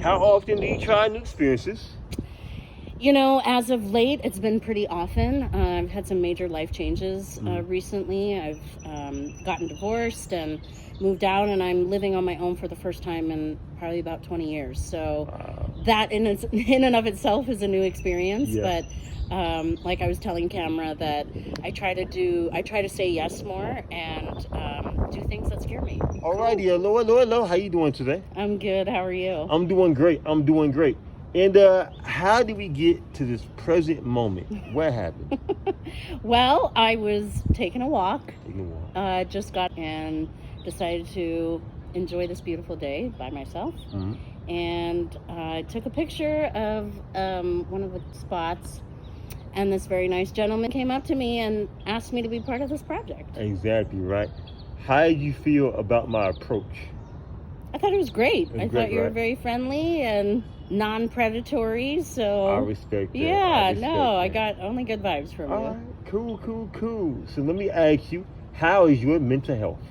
How often do you try new experiences? You know, as of late, it's been pretty often. I've had some major life changes recently. I've gotten divorced and moved out, and I'm living on my own for the first time in probably about 20 years. So that in and of itself is a new experience. Yeah. But like I was telling Camera, that I try to say yes more and do things that scare me. Alrighty, hello. How you doing today? I'm good. How are you? I'm doing great. And how did we get to this present moment? What happened? Well, I was taking a walk. Just got and decided to enjoy this beautiful day by myself. And I took a picture of one of the spots, and this very nice gentleman came up to me and asked me to be part of this project. Exactly, right. How did you feel about my approach? I thought it was great. I thought you were right? very friendly and non-predatory, so I respect that. I got only good vibes from you. All right, cool. So let me ask you, how is your mental health?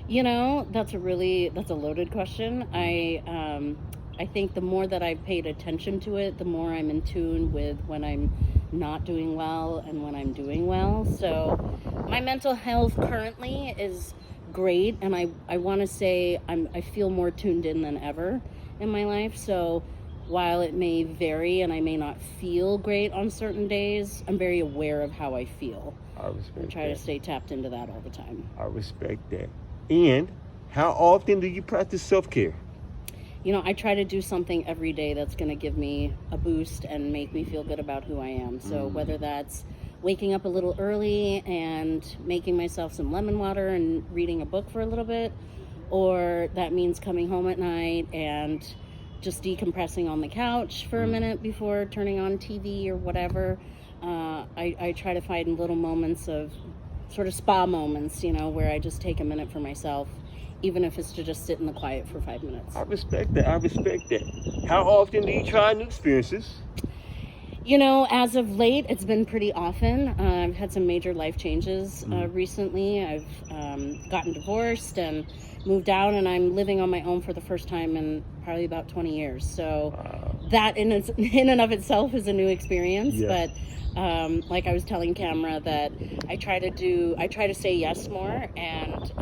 You know, that's a loaded question. I think the more that I've paid attention to it, the more I'm in tune with when I'm not doing well and when I'm doing well. So my mental health currently is great, and I want to say I feel more tuned in than ever in my life. So while it may vary and I may not feel great on certain days, I'm very aware of how I feel. I respect that. I try to stay tapped into that all the time. I respect that. And how often do you practice self-care? You know, I try to do something every day that's going to give me a boost and make me feel good about who I am. So whether that's waking up a little early and making myself some lemon water and reading a book for a little bit, or that means coming home at night and just decompressing on the couch for a minute before turning on TV or whatever. I try to find little moments of sort of spa moments, you know, where I just take a minute for myself, even if it's to just sit in the quiet for 5 minutes. I respect that. How often do you try new experiences? You know, as of late, it's been pretty often. I've had some major life changes recently. I've gotten divorced and moved out, and I'm living on my own for the first time in probably about 20 years. So that in and of itself is a new experience. Yeah. But like I was telling Camera, that I try to say yes more and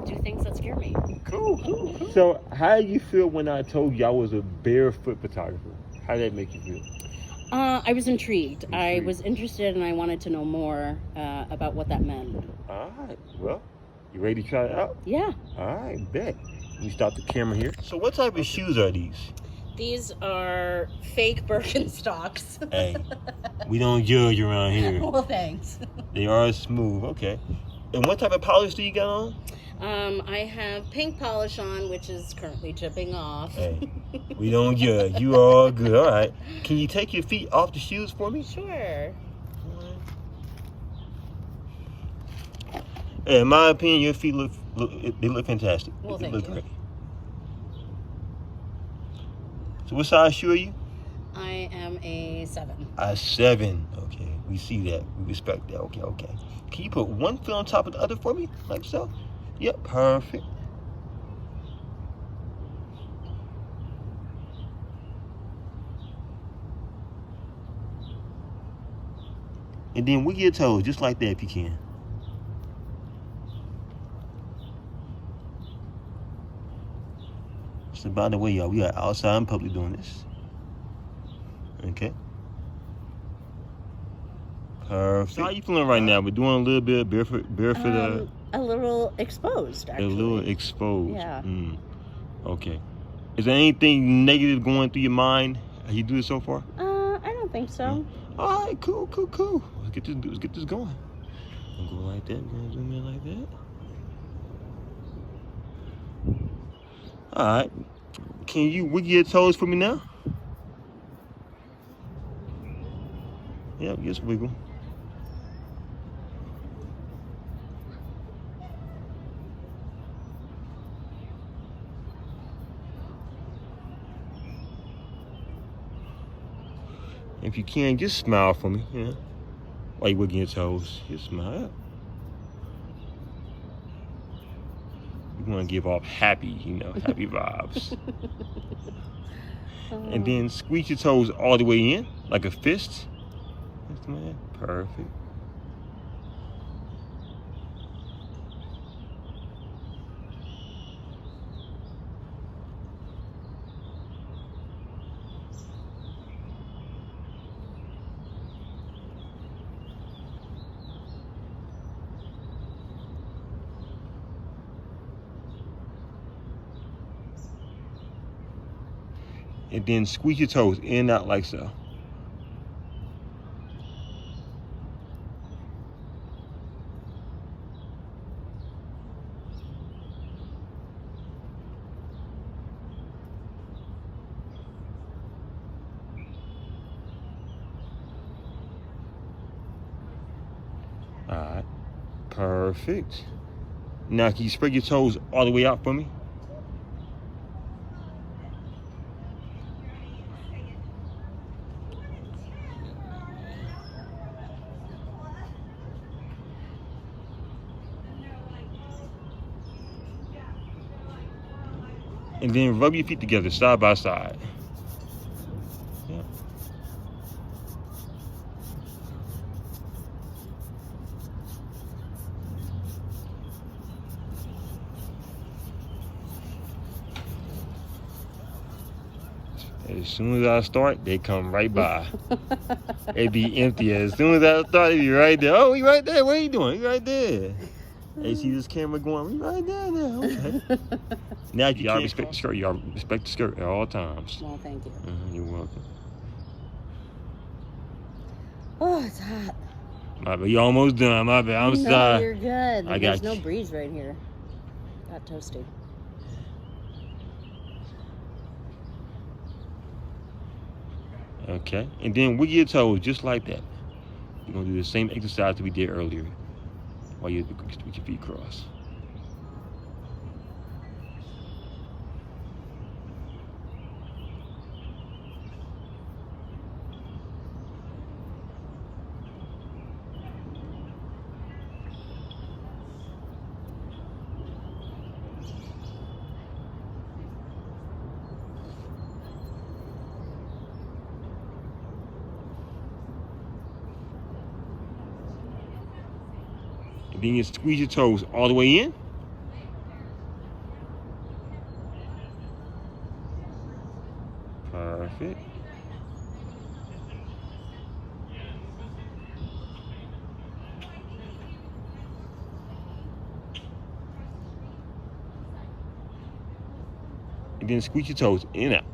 do things that scare me. Cool. So how did you feel when I told you I was a barefoot photographer? How did that make you feel? I was intrigued. I was interested, and I wanted to know more about what that meant. All right. Well, you ready to try it out? Yeah. All right, bet. Let me stop the camera here. So what type of shoes are these? These are fake Birkenstocks. Hey, we don't judge around here. Well, thanks. They are smooth. Okay. And what type of polish do you got on? I have pink polish on, which is currently chipping off. Hey, we don't judge. You all good. All right. Can you take your feet off the shoes for me? Sure. Hey, in my opinion, your feet look fantastic. Well, they thank look you. great. So what size shoe are you? I am a 7. A 7. Okay, we see that. We respect that. Okay. Can you put one foot on top of the other for me, like so? Yep, perfect. And then wiggle your toes, just like that if you can. So by the way, y'all, we are outside in public doing this. Okay. Perfect. So how you feeling right now? We're doing a little bit of barefoot. A little exposed, actually. A little exposed. Yeah. Okay. Is there anything negative going through your mind as you do this so far? I don't think so. All right, cool. Let's get this going. I'm going like that. I'm going to zoom in like that. All right. Can you wiggle your toes for me now? Yep, just wiggle. If you can, just smile for me, you know, while you're wiggling your toes. Just smile. You want to give off happy, happy vibes. And then squeeze your toes all the way in, like a fist. Yes, man. Perfect. And then squeeze your toes in and out like so. All right, perfect. Now can you spread your toes all the way out for me? And then rub your feet together side by side. Yeah. As soon as I start, they come right by. It'd be empty. As soon as I start, it'd be right there. Oh, he right there. What are you doing? He right there. Hey, see this camera going? He right there now. Okay. Now y'all respect the skirt. Y'all respect the skirt at all times. Well, thank you. You're welcome. Oh, it's hot. My bad. You almost done. My bad. I'm sorry. You're good. I There's got no you. breeze right here. Got toasty. Okay. And then wiggle your toes just like that. You're going to do the same exercise that we did earlier while you're with your feet crossed. And then you squeeze your toes all the way in. Perfect. And then squeeze your toes in and out.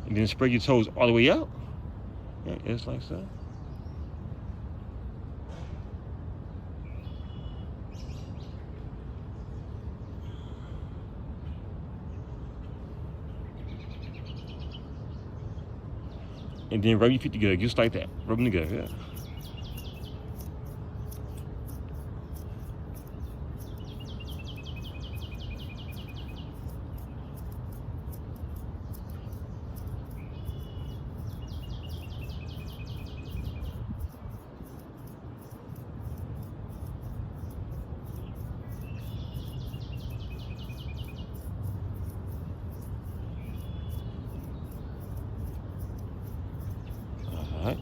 And then spread your toes all the way out. Yeah, just like so. And then rub your feet together just like that. Rub them together, yeah. All right.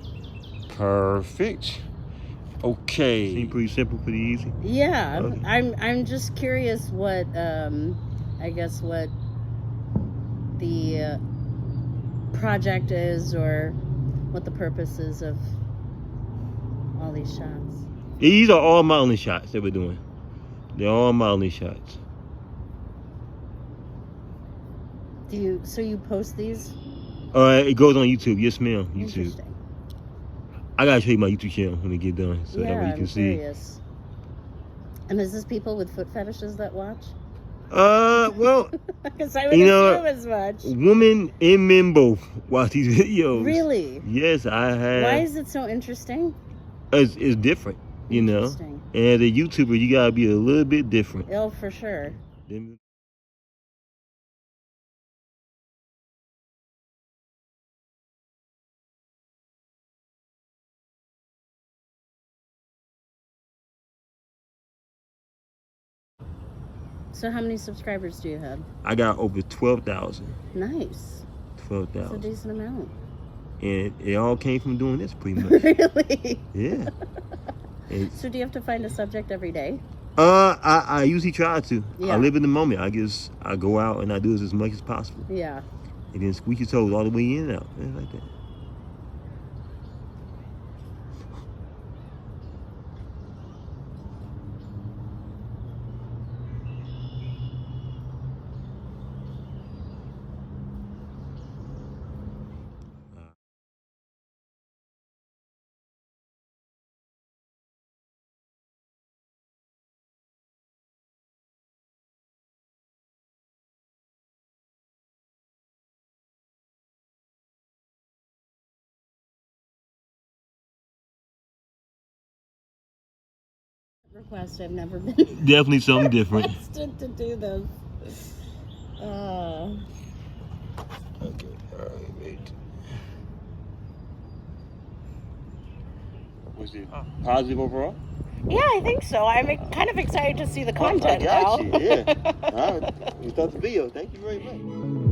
Perfect. Okay. Seem pretty simple, pretty easy. Yeah, Okay. I'm just curious what I guess what the project is or what the purpose is of all these shots. These are all modeling shots that we're doing. They're all modeling shots. So you post these? It goes on YouTube. Yes, ma'am. YouTube. Interesting. I gotta show you my YouTube channel when we get done, so that way you can I'm see. curious. And is this people with foot fetishes that watch? Well, Because I would you know, assume as much. women and men both watch these videos. Really? Yes, I have. Why is it so interesting? It's different, you know. Interesting. And as a YouTuber, you gotta be a little bit different. Oh, for sure. Them- So how many subscribers do you have? I got over 12,000. Nice. 12,000. That's a decent amount. And it all came from doing this, pretty much. Really? Yeah. So do you have to find a subject every day? I usually try to. Yeah. I live in the moment. I go out and I do this as much as possible. Yeah. And then squeak your toes all the way in and out. And like that. Request. I've never been Definitely something different. requested to do this. Okay, all right, wait. Was it positive overall? Yeah, I think so. I'm kind of excited to see the content I got now. you, yeah. All right, we start the video. Thank you very much.